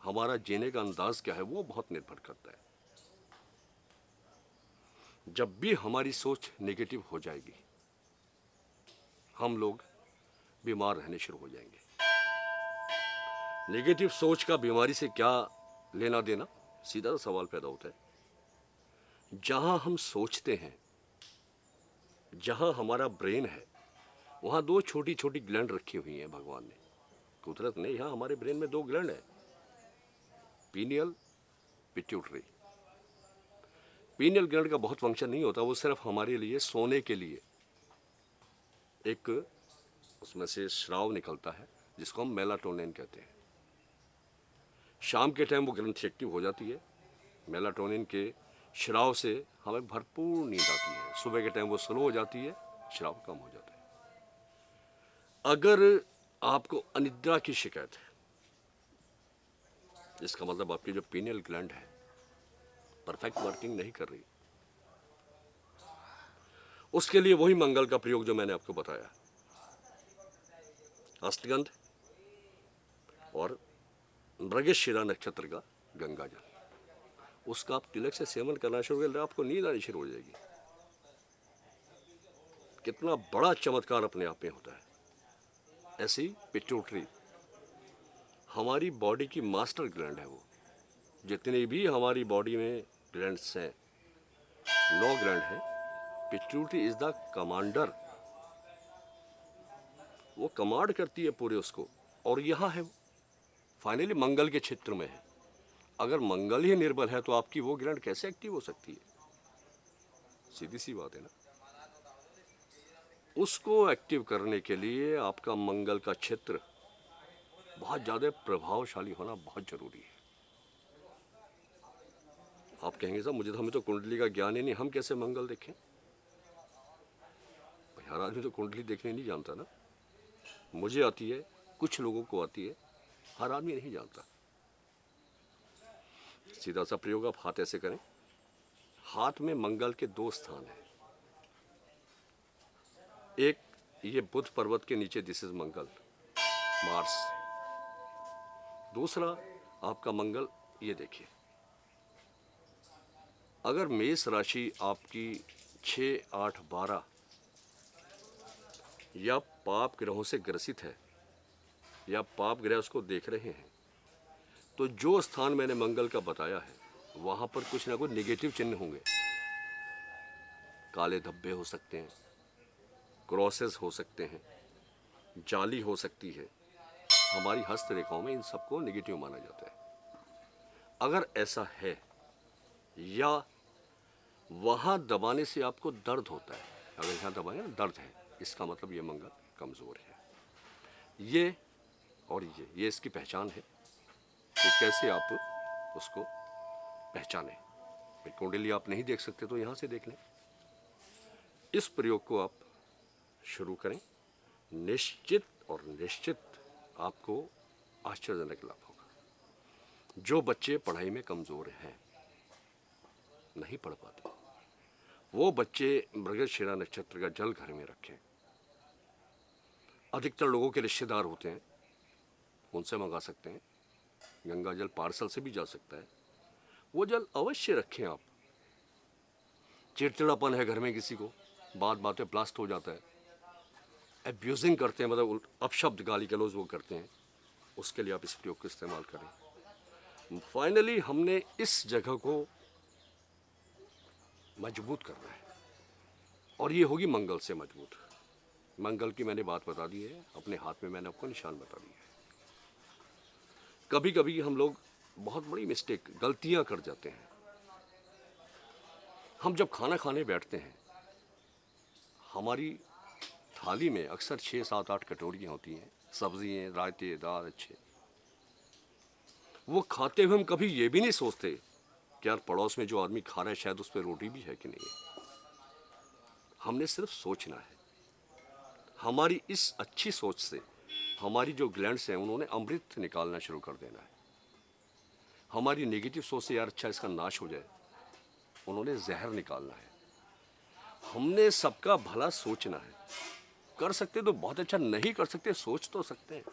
हमारा जीने का अंदाज क्या है वो बहुत निर्भर करता है। जब भी हमारी सोच नेगेटिव हो जाएगी, हम लोग बीमार रहने शुरू हो जाएंगे। नेगेटिव सोच का बीमारी से क्या लेना देना, सीधा सा सवाल पैदा होता है। जहां हम सोचते हैं, जहां हमारा ब्रेन है, वहां दो छोटी छोटी ग्लैंड रखी हुई हैं भगवान ने, कुदरत ने। यहां हमारे ब्रेन में दो ग्लैंड है, पीनियल, पिट्यूटरी। पीनियल ग्लैंड का बहुत फंक्शन नहीं होता, वो सिर्फ हमारे लिए सोने के लिए एक उसमें से स्राव निकलता है जिसको हम मेलाटोनिन कहते हैं। शाम के टाइम वो ग्रंथि एक्टिव हो जाती है, मेलाटोनिन के स्राव से हमें भरपूर नींद आती है। सुबह के टाइम वो स्लो हो जाती है, स्राव कम हो जाता है। अगर आपको अनिद्रा की शिकायत है, इसका मतलब आपकी जो पीनियल ग्लैंड है परफेक्ट वर्किंग नहीं कर रही। उसके लिए वही मंगल का प्रयोग जो मैंने आपको बताया, अष्टगंध और मृगशिरा नक्षत्र का गंगा जल, उसका आप तिलक से सेवन करना शुरू कर, आपको नींद आनी शुरू हो जाएगी। कितना बड़ा चमत्कार अपने आप में होता है। ऐसी पिट्यूटरी हमारी बॉडी की मास्टर ग्लैंड है। वो जितने भी हमारी बॉडी में ग्लैंड्स हैं, 9 ग्लैंड हैं, पिट्यूटरी इज द कमांडर। वो कमांड करती है पूरे उसको, और यहाँ है फाइनली मंगल के क्षेत्र में है। अगर मंगल ही निर्बल है तो आपकी वो ग्लैंड कैसे एक्टिव हो सकती है? सीधी सी बात है ना। उसको एक्टिव करने के लिए आपका मंगल का क्षेत्र बहुत ज़्यादा प्रभावशाली होना बहुत जरूरी है। आप कहेंगे साहब मुझे तो, हमें तो कुंडली का ज्ञान ही नहीं, हम कैसे मंगल देखें? भाई हर आदमी तो कुंडली देखने नहीं जानता ना। मुझे आती है, कुछ लोगों को आती है, हर आदमी नहीं जानता। सीधा सा प्रयोग, आप हाथ ऐसे करें, हाथ में मंगल के 2 स्थान हैं। एक ये बुध पर्वत के नीचे, दिस इज मंगल, मार्स। दूसरा आपका मंगल, ये देखिए, अगर मेष राशि आपकी 6, 8, 12 या पाप ग्रहों से ग्रसित है, या पाप ग्रह उसको देख रहे हैं, तो जो स्थान मैंने मंगल का बताया है वहां पर कुछ ना कुछ नेगेटिव चिन्ह होंगे। काले धब्बे हो सकते हैं, क्रॉसेस हो सकते हैं, जाली हो सकती है। हमारी हस्तरेखाओं में इन सबको नेगेटिव माना जाता है। अगर ऐसा है, या वहां दबाने से आपको दर्द होता है, अगर यहाँ दबाए ना दर्द है, इसका मतलब ये मंगल कमजोर है। ये और ये इसकी पहचान है कि कैसे आप उसको पहचानें। कुंडली आप नहीं देख सकते तो यहाँ से देख लें। इस प्रयोग को आप शुरू करें, निश्चित और निश्चित आपको आश्चर्यजनक लाभ होगा। जो बच्चे पढ़ाई में कमजोर हैं, नहीं पढ़ पाते, वो बच्चे मृगशिरा नक्षत्र का जल घर में रखें। अधिकतर लोगों के रिश्तेदार होते हैं, उनसे मंगा सकते हैं, गंगा जल पार्सल से भी जा सकता है। वो जल अवश्य रखें आप। चिड़चिड़ापन है घर में किसी को, बात बातें ब्लास्ट हो जाता है, एब्यूजिंग करते हैं, मतलब अपशब्द गाली गलौज वो करते हैं, उसके लिए आप इस प्रयोग को इस्तेमाल करें। फाइनली हमने इस जगह को मजबूत करना है, और ये होगी मंगल से मजबूत। मंगल की मैंने बात बता दी है, अपने हाथ में मैंने आपको निशान बता दिया है। कभी कभी हम लोग बहुत बड़ी मिस्टेक, गलतियां कर जाते हैं। हम जब खाना खाने बैठते हैं, हमारी थाली में अक्सर 6, 7, 8 कटोरियाँ होती हैं, सब्जियाँ, रायते, दाल अच्छे। वो खाते हुए हम कभी ये भी नहीं सोचते कि यार पड़ोस में जो आदमी खा रहा है शायद उस पर रोटी भी है कि नहीं। हमने सिर्फ सोचना है। हमारी इस अच्छी सोच से हमारी जो ग्लैंड्स हैं उन्होंने अमृत निकालना शुरू कर देना है। हमारी नेगेटिव सोच से यार अच्छा इसका नाश हो जाए, उन्होंने जहर निकालना है। हमने सबका भला सोचना है। कर सकते तो बहुत अच्छा, नहीं कर सकते सोच तो सकते हैं।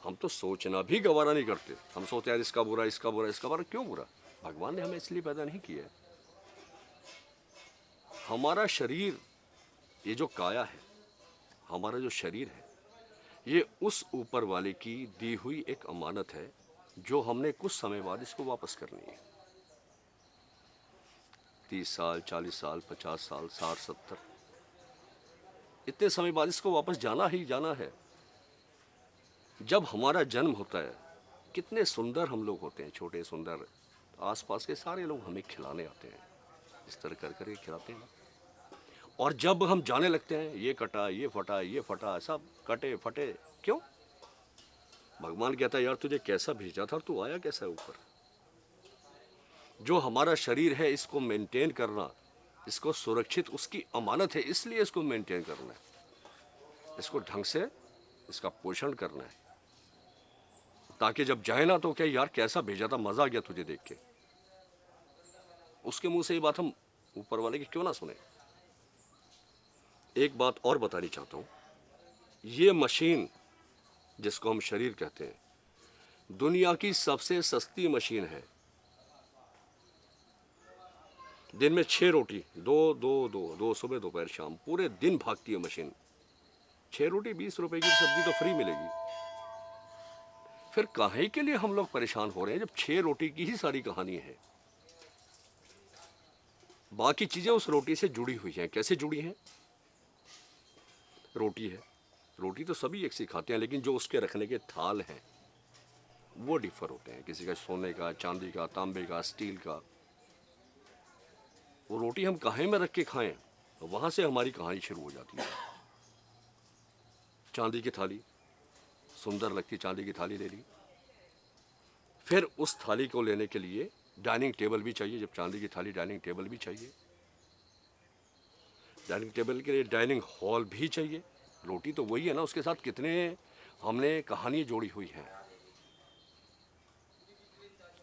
हम तो सोचना भी गवारा नहीं करते। हम सोचते हैं यार इसका बुरा, इसका बुरा, इसका बुरा। क्यों बुरा? भगवान ने हमें इसलिए पैदा नहीं किया है। हमारा शरीर, ये जो काया है, हमारा जो शरीर है, ये उस ऊपर वाले की दी हुई एक अमानत है जो हमने कुछ समय बाद इसको वापस करनी है। 30 साल, 40 साल, 50 साल, 60, 70, इतने समय बाद इसको वापस जाना ही जाना है। जब हमारा जन्म होता है, कितने सुंदर हम लोग होते हैं, छोटे सुंदर। आसपास के सारे लोग हमें खिलाने आते हैं, इस तरह कर करके खिलाते हैं। और जब हम जाने लगते हैं, ये कटा, ये फटा, ये फटा, सब कटे फटे। क्यों? भगवान कहता है यार तुझे कैसा भेजा था और तू आया कैसा ऊपर। जो हमारा शरीर है, इसको मेंटेन करना, इसको सुरक्षित, उसकी अमानत है, इसलिए इसको मेंटेन करना है, इसको ढंग से इसका पोषण करना है, ताकि जब जाए ना तो क्या यार कैसा भेजा था, मजा आ गया तुझे देख के। उसके मुंह से ये बात हम ऊपर वाले की क्यों ना सुने। एक बात और बतानी चाहता हूं, ये मशीन जिसको हम शरीर कहते हैं, दुनिया की सबसे सस्ती मशीन है। दिन में 6 रोटी, दो सुबह दोपहर शाम, पूरे दिन भागती है मशीन। 6 रोटी 20 रुपए की सब्जी तो फ्री मिलेगी। फिर काहे के लिए हम लोग परेशान हो रहे हैं जब 6 रोटी की ही सारी कहानी है। बाकी चीजें उस रोटी से जुड़ी हुई हैं। कैसे जुड़ी हैं? रोटी है, रोटी तो सभी एक सी खाते हैं, लेकिन जो उसके रखने के थाल हैं वो डिफर होते हैं। किसी का सोने का, चांदी का, तांबे का, स्टील का। वो रोटी हम काहे में रख के खाएं, तो वहां से हमारी कहानी शुरू हो जाती है। चांदी की थाली, सुंदर लगती चांदी की थाली ले ली। फिर उस थाली को लेने के लिए डाइनिंग टेबल भी चाहिए। जब चांदी की थाली, डाइनिंग टेबल भी चाहिए। डाइनिंग टेबल के लिए डाइनिंग हॉल भी चाहिए। रोटी तो वही है ना, उसके साथ कितने हमने कहानी जोड़ी हुई है।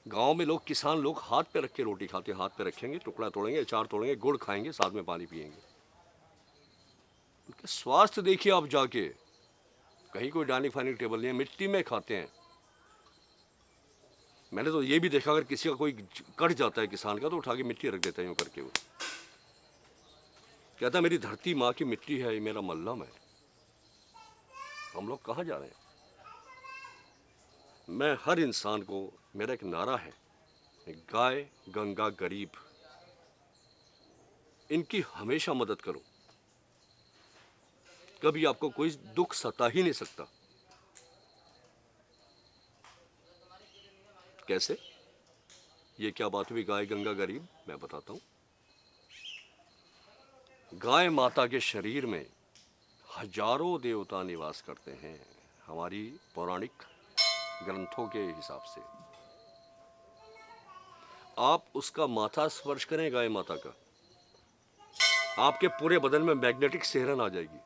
गांव में लोग, किसान लोग हाथ पे रख के रोटी खाते हैं। हाथ पे रखेंगे, टुकड़ा तोड़ेंगे, अचार तोड़ेंगे, गुड़ खाएंगे, साथ में पानी पिएंगे। उनके स्वास्थ्य देखिए आप जाके, कहीं कोई डाइनिंग फाइनिंग टेबल नहीं है, मिट्टी में खाते हैं। मैंने तो ये भी देखा, अगर किसी का कोई कट जाता है किसान का, तो उठा के मिट्टी रख देता है यूं करके। वो कहता है मेरी धरती माँ की मिट्टी है, ये मेरा मल्लम है। हम लोग कहाँ जा रहे हैं? मैं हर इंसान को, मेरा एक नारा है, गाय गंगा गरीब, इनकी हमेशा मदद करो। कभी आपको कोई दुख सता ही नहीं सकता। कैसे? ये क्या बात हुई गाय गंगा गरीब? मैं बताता हूं। गाय माता के शरीर में हजारों देवता निवास करते हैं, हमारी पौराणिक ग्रंथों के हिसाब से। आप उसका माथा स्पर्श करें, गाय माता का, आपके पूरे बदन में मैग्नेटिक सिहरन आ जाएगी।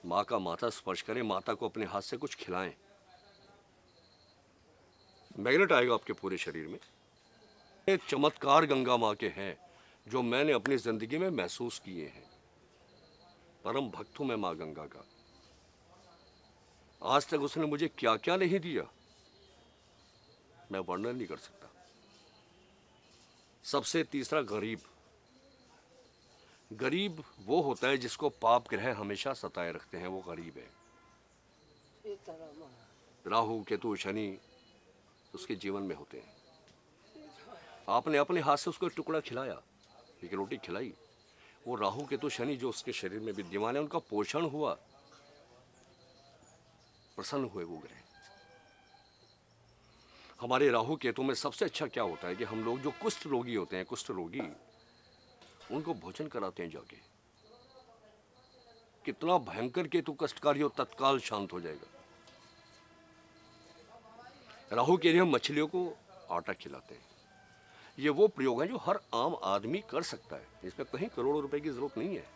माँ का माथा स्पर्श करें, माता को अपने हाथ से कुछ खिलाएं, मैग्नेट आएगा आपके पूरे शरीर में। ये चमत्कार गंगा माँ के हैं जो मैंने अपनी जिंदगी में महसूस किए हैं। परम भक्त हूं मैं माँ गंगा का। आज तक उसने मुझे क्या क्या नहीं दिया, मैं वर्णन नहीं कर सकता। सबसे तीसरा, गरीब। गरीब वो होता है जिसको पाप ग्रह हमेशा सताए रखते हैं, वो गरीब है। राहु केतु शनि उसके जीवन में होते हैं। आपने अपने हाथ से उसको एक टुकड़ा खिलाया, एक रोटी खिलाई, वो राहु केतु शनि जो उसके शरीर में विद्यमान है, उनका पोषण हुआ, प्रसन्न हुए वो ग्रह। हमारे राहु केतु में सबसे अच्छा क्या होता है कि हम लोग जो कुष्ठ रोगी होते हैं, कुष्ठ रोगी, उनको भोजन कराते हैं जाके। कितना भयंकर केतु कष्टकारी हो, तत्काल शांत हो जाएगा। राहु के लिए हम मछलियों को आटा खिलाते हैं। ये वो प्रयोग है जो हर आम आदमी कर सकता है, इसमें कहीं करोड़ों रुपए की जरूरत नहीं है।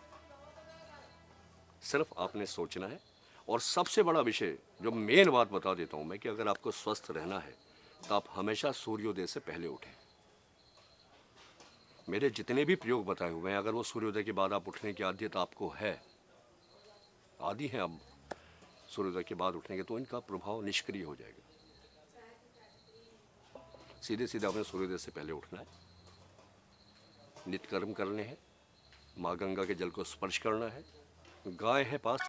सिर्फ आपने सोचना है। और सबसे बड़ा विषय, जो मेन बात बता देता हूं मैं, कि अगर आपको स्वस्थ रहना है तो आप हमेशा सूर्योदय से पहले उठें। मेरे जितने भी प्रयोग बताए हुए हैं, अगर वो सूर्योदय के बाद आप उठने की आदत आपको है, आदि है, अब सूर्योदय के बाद उठेंगे तो इनका प्रभाव निष्क्रिय हो जाएगा। सीधे सीधे आपने सूर्योदय से पहले उठना है, नित्य कर्म करने हैं, माँ गंगा के जल को स्पर्श करना है, गाय है पास